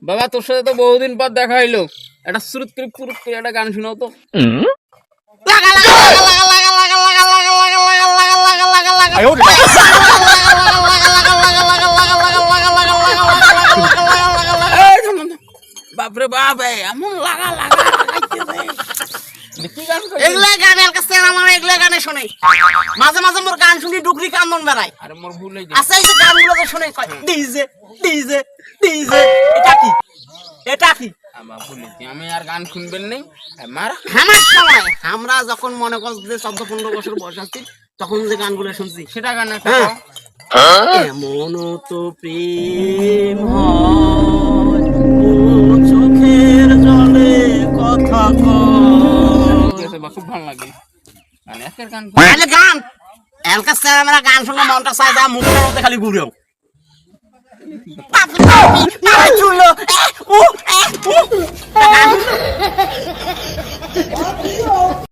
বাবা তোর সাথে তো বহুদিন পর দেখা হইলো, একটা সুরুত করে একটা গান শোনাও তো। বাপরে বাপ, এমন লাগা এগুলা গানের কাছে আমার এগুলা গানে শুনে মাঝে মাঝে মোর গান শুনি ডুগরি কান্দন বেড়ায়। আরে মোর ভুল হয়ে আচ্ছা এই যে গানগুলো যে শুনে ডিজে ডিজে ডিজে, এটা কি আমার ভুল হয়েছে, আমি আর গান শুনবেন নেই আমার। আমার সময় আমরা যখন মনে কর যে 14-15 বছর বয়স আসছি তখন যে গানগুলো শুনছি সেটা গান এমন তো প্রেম হয় ও চোখের জলে কথা কয়। খুব ভালো লাগে গান, একের গান তাহলে গান এলকা স্যার আমরা গান শুনলে মনটা চায় যা মুখের মধ্যে খালি ঘুরেও